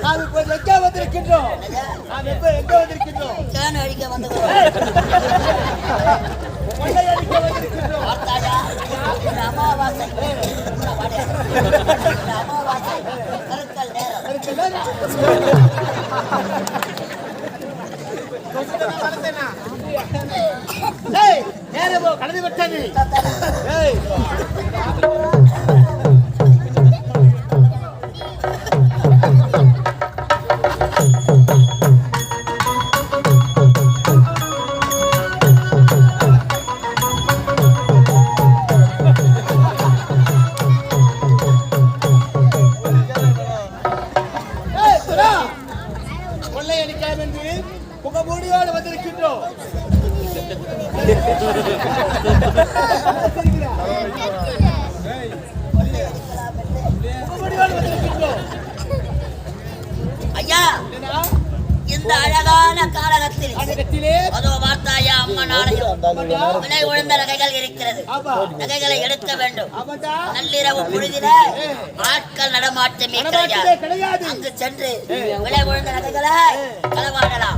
நாம் இப்ப எங்க வந்திருக்கின்றோம்? நாம் எப்ப எங்க வந்திருக்கின்றோம்? தேன் அழிக்க வந்திருக்கிறோம். கொள்ளை அடிக்க வந்திருக்கின்றோம். அமாவாசை அமாவாசை கருக்கல் நேரம் நேரமோ கடந்து விட்டது. கொள்ளையடிக்காம என்று முகமூடியோடு வந்திருக்கின்றோம். ஐயா, இந்த அழகான காலகத்திலே அதோ வார்த்தாயா அம்மா நாளையும் விலை உழந்த நகைகள் இருக்கிறது. நகைகளை எடுக்க வேண்டும். நள்ளிரவு பொழுதில ஆட்கள் நடமாட்டமே கிடையாது. அங்கு சென்று விலை உழந்த நகைகளை களவாடலாம்.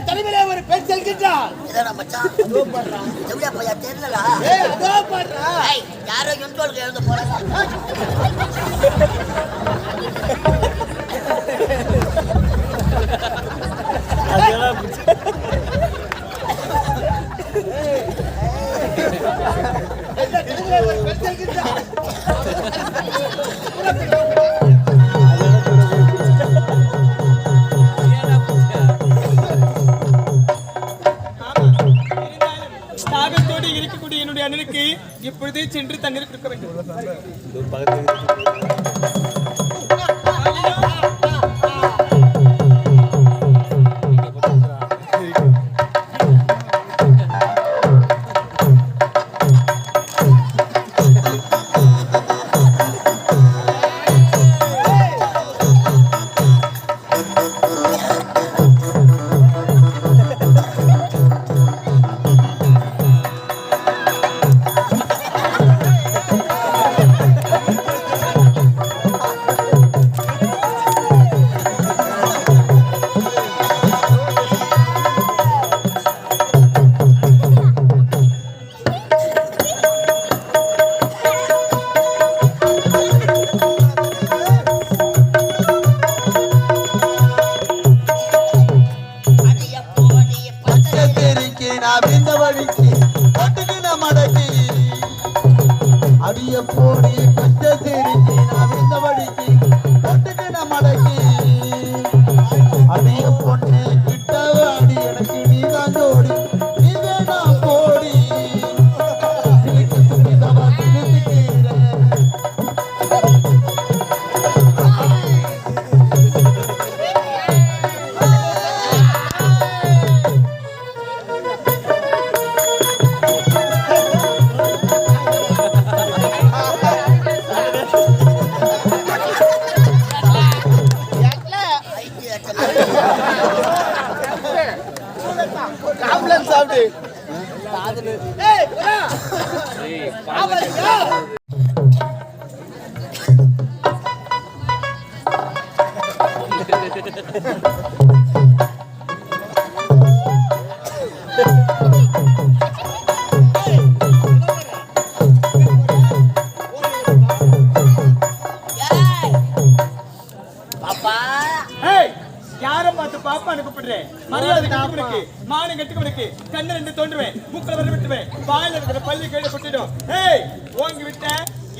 தலைமையிலே ஒரு பெண் செல்கின்றார். யாரோ யுன்கோலுக்கு எழுந்து போறாங்க. இருக்கக்கூடிய என்னுடைய அண்ணனுக்கு இப்பொழுதே சென்று தண்ணீர் கொடுக்க வேண்டும்.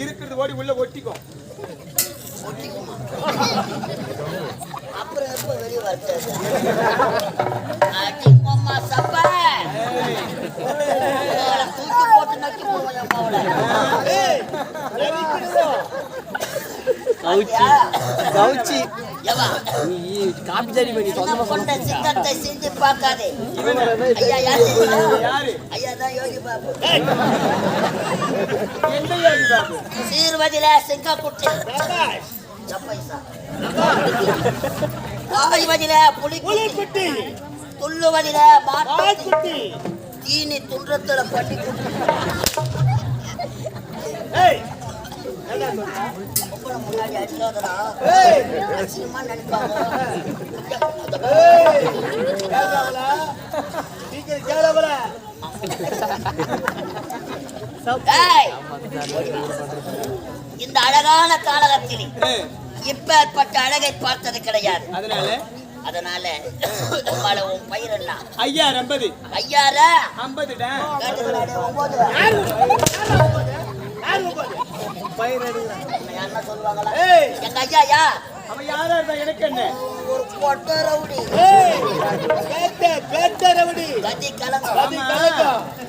இருக்கிறது ஓடி உள்ள ஒட்டிக்கும். அப்புறம் எப்ப வெளியே வர்றது? அடிங்கம்மா சப்பா. தூக்கி போட்டு நக்கி போடுவோம் அம்மாவோட. கவுச்சி. ஏவா, காப்பி ஜாடி பண்ணி சின்ன பொண்ணை சிங்கத்தை சிந்தி பார்க்காதே. ஐயா யார் தெரியுமா? யாரு? ஐயா தான் யோகி பாபு. எந்த யோகி பாபு? சீர்வதில சிங்கக்குட்டி. சப்பைசா. வாய்வதில புலிக்குட்டி. துள்ளுவதில மாட்டுக்குட்டி. தீனி துன்றத்துல பட்டிக்குட்டி. உங்களை முன்னாடி அடிக்காதடா. அசிங்கமா நினைப்பாங்க. இந்த அழகான காலகத்தில் இப்பேற்பட்ட அழகை பார்த்தது கிடையாது. அதனால உங்களை உன் பயிர் என்ன? ஐயா 50. ஐயார 50 என்ன சொல்லுவாங்களா? எங்க ஐயா அவன் யாரா இருந்தா எனக்கு என்ன? ஒரு பொட்ட ரவுடி. கதி கலங்க.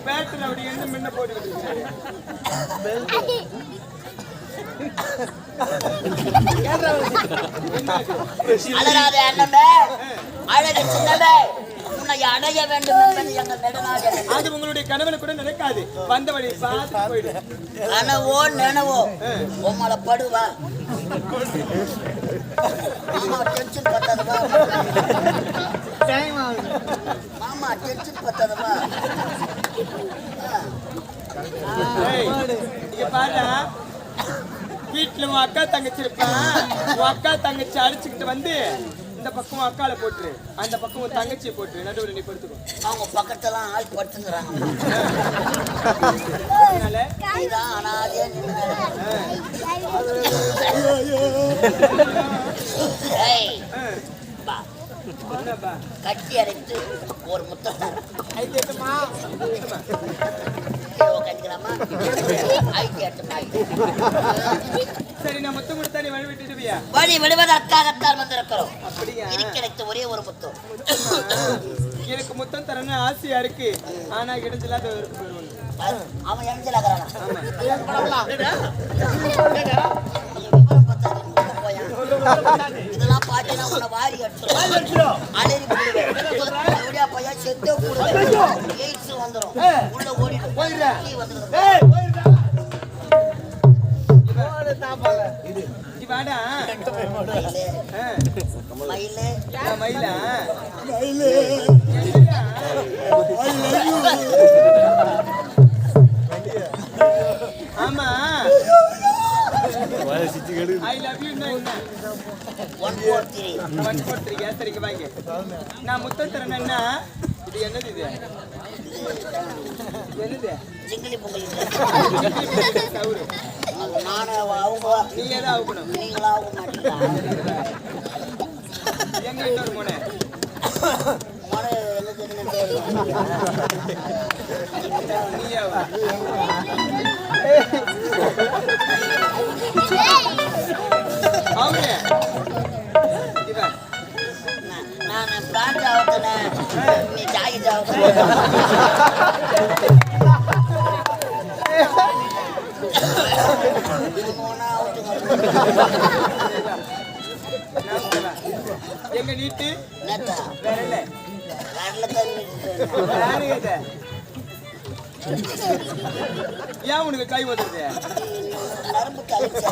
பேட்டர் அப்படி என்ன முன்ன போட்டுக்கிட்டு அழகாத அண்ணமே, அழகு சின்னமே, உன்னை அடைய வேண்டும் என்பது எங்கள் நெடுநாள். அது உங்களுடைய கனவுல கூட நடக்காது. வந்த வழி பார்த்து போயிடு. கனவோ நினவோ உம்மளை படுவா. மாமா டென்ஷன் பத்தாதவா. மாமா டென்ஷன் பத்தாதவா. இங்க பாரு, வீட்டுல உன் அக்கா தங்கச்சி இருப்பான். உன் அக்கா தங்கச்சி அடிச்சுக்கிட்டு வந்து இந்த பக்கம் அக்கால போட்டுரு, அந்த பக்கம் உன் தங்கச்சியை போட்டுரு, நடுவில் நீ படுத்துக்கோ. அவங்க பக்கத்தெல்லாம் ஆள் படுத்துங்கிறாங்க. இதான் அனாதையா நின்று கட்டி அடைத்து ஒரு முத்தத்தை சரி, நான் முத்தம் கொடுத்தா நீ வழி விட்டுடுவியா? வழி விடுவதற்காகத்தான் வந்திருக்கிறோம். அப்படியா? இது கிடைத்த ஒரே ஒரு முத்தம். எனக்கு முத்தம் தரணும்னு ஆசையா இருக்கு, ஆனா இடைஞ்சலாத அவன் இடைஞ்சலாகிறானா? இதெல்லாம் பாத்தீங்கன்னா உன்னை வாரி அடிச்சிடும், அலறி விடுவேன். பையன் செத்தே கூடுவேன், எய்ட்ஸ் வந்துடும், உள்ள ஓடிடும், வாடா மயிலே மயிலா ஆமா ஐ லவ் யூ. 143 சரிங்க வாங்க. நான் முத்தம் தரேன்னா இது என்னது? இது என்னது? ஜிங்கிலி பொங்கல். சவுரு நானே அவங்க நீ ஏதாவது ஆகணும், நீங்களா ஆக மாட்டீங்களா? எங்க இன்னொரு மோனே மொனை எனக்கு என்ன தெரியும்? நீயா அவனே இவன் நான் பிராண்ட் ஆகுதுனே, நீ ஜாகிஜ் ஆகுது. எங்க நீட்டு நேத்தா வேற இல்ல கடல தண்ணி ஏன் உனக்கு கை வந்துருது? நரம்பு கழிச்சு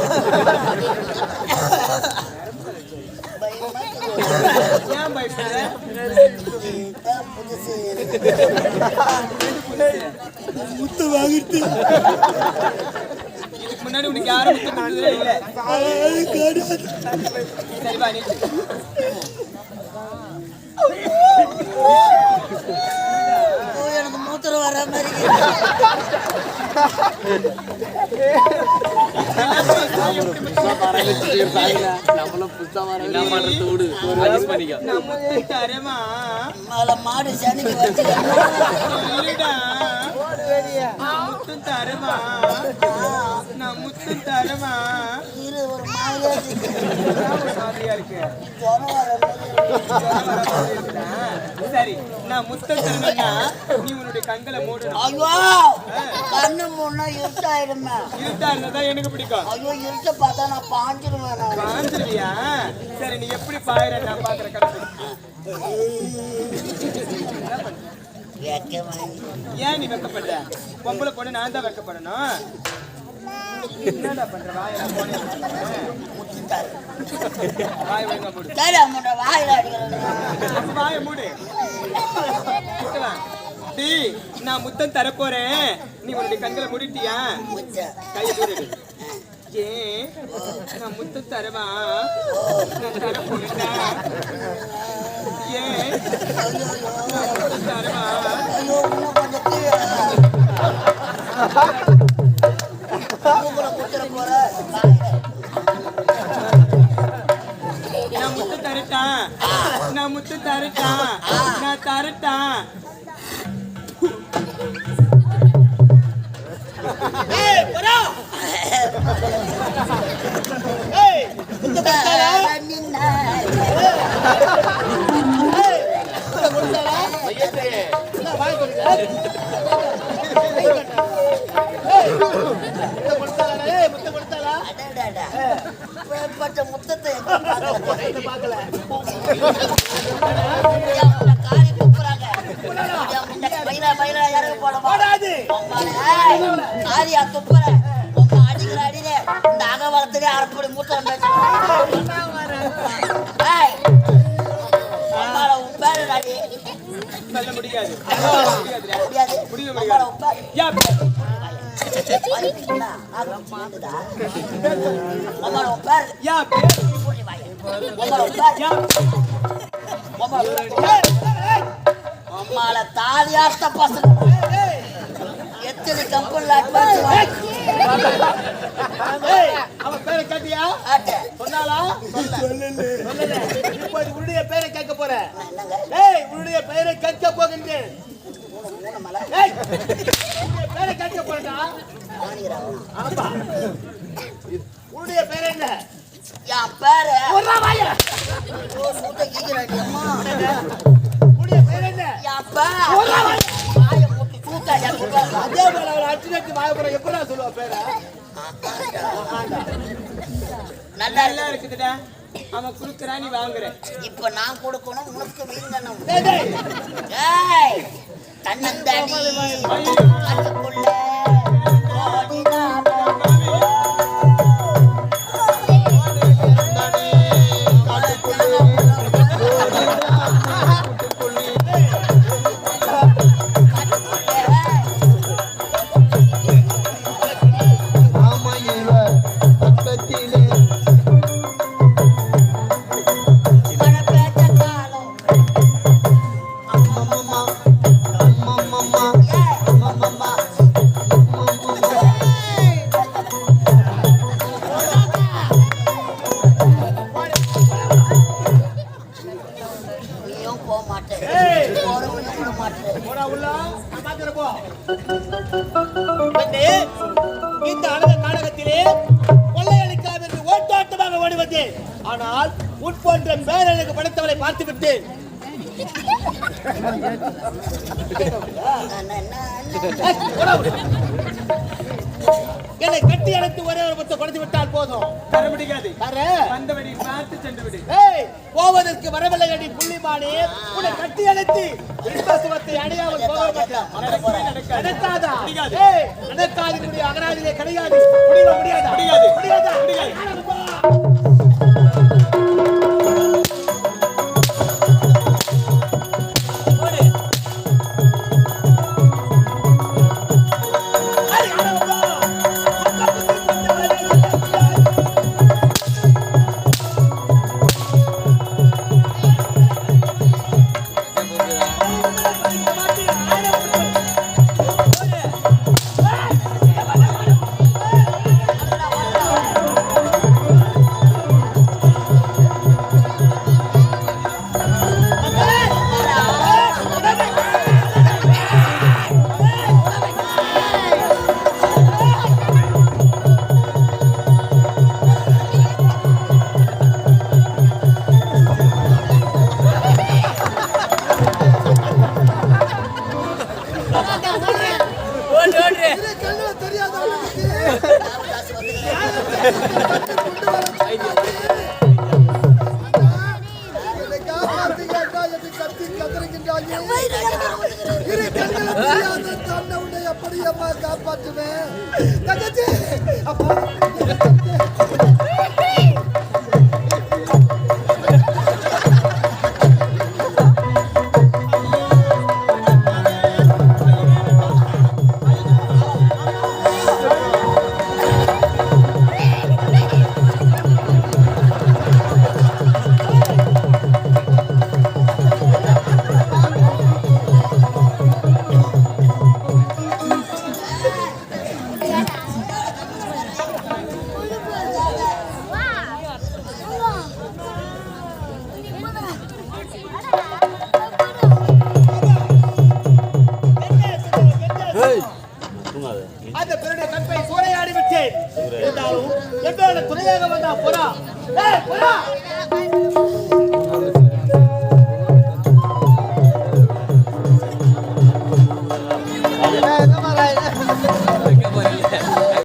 ஏன் பயப்படுற? புதுசு முத்து வாங்கிட்டு இதுக்கு முன்னாடி உனக்கு யாரும் முத்தம் கொடுத்ததே இல்ல. சரி வா நீ. எனக்கு மூத்திரம் வர மாதிரி மாடு சனிக்கு முத்தம் தரமா, நான் முத்தம் தரமா. இரு ஒரு மாதிரியா இருக்கு. சரி, நான் முத்தம் தரணும்னா நீ உன்னுடைய இப்படி கண்களை மூடணும். ஐயோ கண்ணு மூணா இருட்டாயிடுமே. இருட்டா இருந்தா எனக்கு பிடிக்கும். ஐயோ இருட்ட பார்த்தா நான் பாஞ்சிருவேன். பாஞ்சிருவியா? சரி நீ எப்படி பாயிர நான் பாக்குற கடை. ஏன் நீ வெக்கப்படுற? பொம்பளை பொண்ணு நான் தான் வெக்கப்படணும். என்னடா பண்ற? வாயெல்லாம் போனே வாய் ஒழுங்கா மூடு. வாயை மூடு. நான் முத்தம் தரப்போறேன், நீ உன்னுடைய கண்களை முடிட்டியா? கையை மூடு. ஏன் நான் முத்தம் தரவா? நான் தரப்போறேன்டா. ஏன் நான் முத்தம் தரவா? நான் முத்து தரட்டான், நான் முத்து தரட்டான், நான் தரட்டான். முத்தத்தை காரியா துப்புற அடிக்கிற அடியில இந்த அகவலத்திலே அரைப்படி மூத்தம் பேரு அடி சொல்ல முடியாது. அம்மால தாலியாத்த பசங்க எத்தனை கம்பெனில அட்வான்ஸ் அவன் பேரை கேட்டியா? சொன்னாலா? இப்போ உன்னுடைய பேரை கேட்க போறேன். உன்னுடைய பெயரை கேட்க போகின்றேன். பேரை கேட்க போறா? உன்னுடைய பேர் என்ன? என் பேரு உன்னுடைய பேர் என்ன? என் பேர் அதே போல அவளை அடிச்சு வாயப்புறம் எப்படா சொல்லுவா பேரை? நல்லா நல்லா இருக்குதுடா. அவன் குடுக்குறா, நீ வாங்குற. இப்ப நான் கொடுக்கணும், உனக்கு வீங்கணும். டேய் தன்னந்தாடி அதுக்குள்ள இந்த நாடகத்திலே கொள்ளையடிக்கலாம் என்று ஓட்டோட்டமாக ஓடி வந்தேன். ஆனால் உட்போன்ற பேரனுக்கு படைத்தவளை பார்த்து விட்டேன். என்னை கட்டி அழைத்து ஒரே ஒரு பத்தை கொடுத்து விட்டால் போதும். தர முடியாது. வந்தவடி பார்த்து சென்று விடு. போவதற்கு வரவில்லை அடி புள்ளிமானே. உன்னை கட்டி அழைத்து விசுவாசத்தை அடையாமல் போக மாட்டேன். நடக்காதா? நடக்காது. அகராதிலே கிடையாது. முடியாதா? முடியாதா? ஓடு ஓடு இரு கண்ணுல தெரியாத அவனுக்கு. ராமதாஸ் என்னை காப்பாத்து கேட்டா என்னை கத்தி கதறுகின்றாயே. இரு கண்ணுல தெரியாத தன்னை உன்னை எப்படி அம்மா காப்பாற்றுவேன்? தங்கச்சி, அப்பா, என்னை தம்பி. அந்த பெருடைய கற்பை சூறையாடி விட்டேன். இருந்தாலும் என்னோட துணையாக வந்தா புறா. ஏய் புறா,